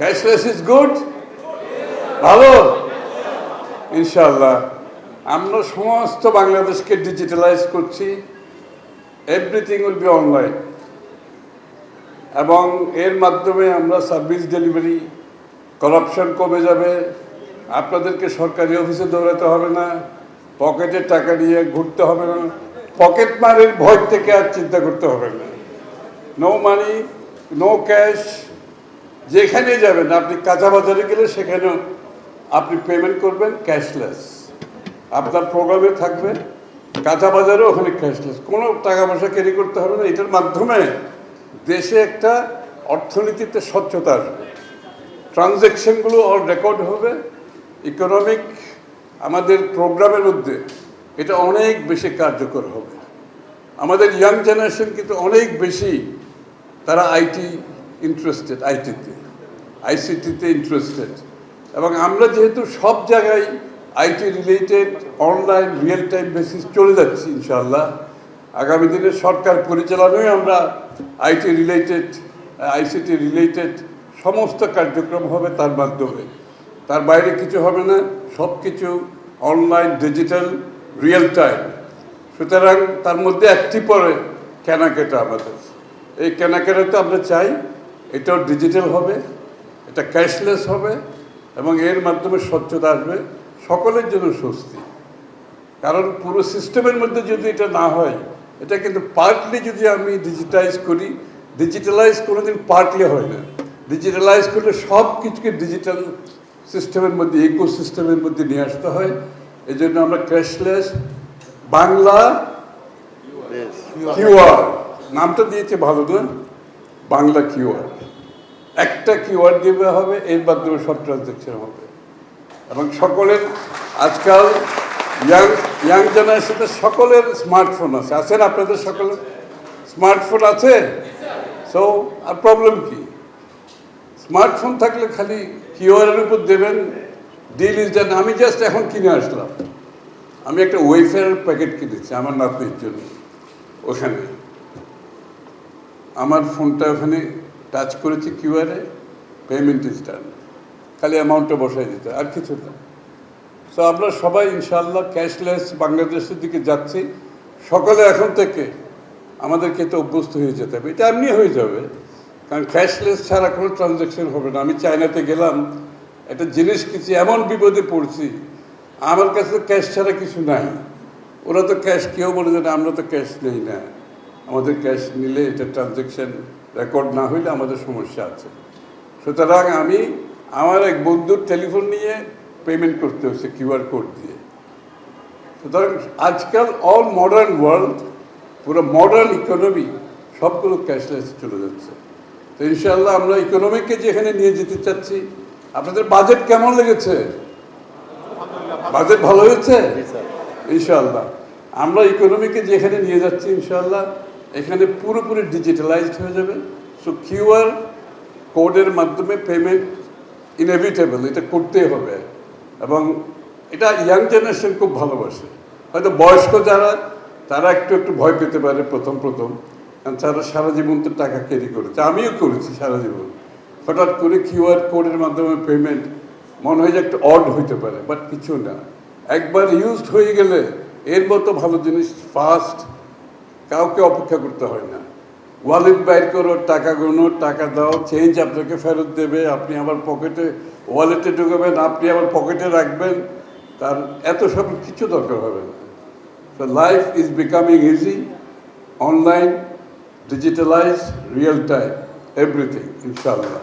Cashless is good, ভালো ইনশাআল্লাহ। আমরা সমস্ত বাংলাদেশকে ডিজিটালাইজ করছি, এভরিথিং উইল বি অনলাইন, এবং এর মাধ্যমে আমরা সার্ভিস ডেলিভারি, করাপশন কমে যাবে। আপনাদেরকে সরকারি অফিসে দৌড়াতে হবে না, পকেটে টাকা নিয়ে ঘুরতে হবে না, পকেট মারের ভয় থেকে আর চিন্তা করতে হবে না। No money, no cash. যেখানে যাবেন, আপনি কাঁচা বাজারে গেলে সেখানেও আপনি পেমেন্ট করবেন ক্যাশলেস। আপনার প্রোগ্রামে থাকবে কাঁচা বাজারেও ওখানে ক্যাশলেস, কোনো টাকা পয়সা ক্যারি করতে হবে না। এটার মাধ্যমে দেশে একটা অর্থনীতিতে স্বচ্ছতা আসবে, ট্রানজ্যাকশনগুলো অল রেকর্ড হবে। ইকোনমিক আমাদের প্রোগ্রামের মধ্যে এটা অনেক বেশি কার্যকর হবে। আমাদের ইয়াং জেনারেশন কিন্তু অনেক বেশি, তারা আইটি ইন্টারেস্টেড, আইসিটিতে ইন্টারেস্টেড, এবং আমরা যেহেতু সব জায়গায় IT related, online, real time basis চলে যাচ্ছি, ইনশাআল্লাহ আগামী দিনে সরকার পরিচালনায় আমরা আইটি রিলেটেড, আইসিটি রিলেটেড সমস্ত কার্যক্রম হবে তার মাধ্যমে। তার বাইরে কিছু হবে না, সব কিছু অনলাইন, ডিজিটাল, রিয়েল টাইম। সুতরাং তার মধ্যে একটি পরে কেনাকাটা। আমাদের এই কেনাকাটাতে আমরা চাই এটাও ডিজিটাল হবে, এটা ক্যাশলেস হবে, এবং এর মাধ্যমে স্বচ্ছতা আসবে, সকলের জন্য স্বস্তি। কারণ পুরো সিস্টেমের মধ্যে যদি এটা না হয়, এটা কিন্তু পার্টলি যদি আমি ডিজিটালাইজ করি, ডিজিটালাইজ কোনোদিন পার্টলি হয় না। ডিজিটালাইজ করলে সব কিছুকে ডিজিটাল সিস্টেমের মধ্যে, ইকোসিস্টেমের মধ্যে নিয়ে আসতে হয়। এই জন্য আমরা ক্যাশলেস বাংলা কিউআর নামটা দিয়েছে, ভালো না? বাংলা কিউআর, একটা কিউআর দেওয়া হবে, এর মাধ্যমে সব ট্রানজ্যাকশন হবে। এবং সকলের আজকাল ইয়াং জেনারেশনের সকলের স্মার্টফোন আছে। আছেন আপনাদের সকলের স্মার্টফোন আছে? সো আর প্রবলেম কি? স্মার্টফোন থাকলে খালি কিউআরের উপর দেবেন, ডিল ইজ ডান। আমি জাস্ট এখন কিনে আসলাম, আমি একটা ওয়েফেয়ারের প্যাকেট কিনেছি আমার নাতনির জন্য। ওখানে আমার ফোনটা ওখানে টাচ করেছি কিউআরে, পেমেন্ট ইজ ডান, খালি অ্যামাউন্টটা বসাই দিতে, আর কিছু না। সো আমরা সবাই ইনশাআল্লাহ ক্যাশলেস বাংলাদেশের দিকে যাচ্ছি। সকলে এখন থেকে আমাদেরকে তো অভ্যস্ত হয়ে যেতে হবে, এটা এমনি হয়ে যাবে, কারণ ক্যাশলেস ছাড়া কোনো ট্রানজ্যাকশন হবে না। আমি চায়নাতে গেলাম, একটা জিনিস কিছু এমন বিপদে পড়ছি, আমার কাছে ক্যাশ ছাড়া কিছু নাই। ওরা তো ক্যাশ, কেউ বলে যে না আমরা তো ক্যাশ নেই না, আমাদের ক্যাশ নিলে এটা ট্রানজ্যাকশন রেকর্ড না হইলে আমাদের সমস্যা আছে। সুতরাং আমি আমার এক বন্ধুর টেলিফোন নিয়ে পেমেন্ট করতে হচ্ছে কিউআর কোড দিয়ে। সুতরাং আজকাল অল মডার্ন ওয়ার্ল্ড, পুরো মডার্ন ইকোনমি সবগুলো ক্যাশলেস চলে যাচ্ছে। তো ইনশাআল্লাহ আমরা ইকোনমিকে যেখানে নিয়ে যেতে চাচ্ছি। আপনাদের বাজেট কেমন লেগেছে? বাজেট ভালো হয়েছে ইনশাআল্লাহ। আমরা ইকোনমিকে যেখানে নিয়ে যাচ্ছি ইনশাআল্লাহ এখানে পুরোপুরি ডিজিটালাইজড হয়ে যাবে। সো কিউআর কোডের মাধ্যমে পেমেন্ট ইনএভিটেবল, এটা করতেই হবে। এবং এটা ইয়াং জেনারেশন খুব ভালোবাসে। হয়তো বয়স্ক যারা, তারা একটু একটু ভয় পেতে পারে প্রথম, কারণ তারা সারা জীবন তো টাকা ক্যারি করেছে, আমিও করেছি সারা জীবন। হঠাৎ করে কিউআর কোডের মাধ্যমে পেমেন্ট মনে হয় যে একটু অড হইতে পারে, বাট কিছু না। একবার ইউজড হয়ে গেলে এর মতো ভালো জিনিস ফাস্ট, কাউকে অপেক্ষা করতে হয় না। ওয়ালেট বাইর করো, টাকা গোনো, টাকা দাও, চেঞ্জ আপনাকে ফেরত দেবে, আপনি আবার পকেটে ওয়ালেটে ঢুকাবেন, আপনি আবার পকেটে রাখবেন, তার এত সব কিছু দরকার হবে না। So life is becoming easy, online, digitalized, real time, everything, inshallah.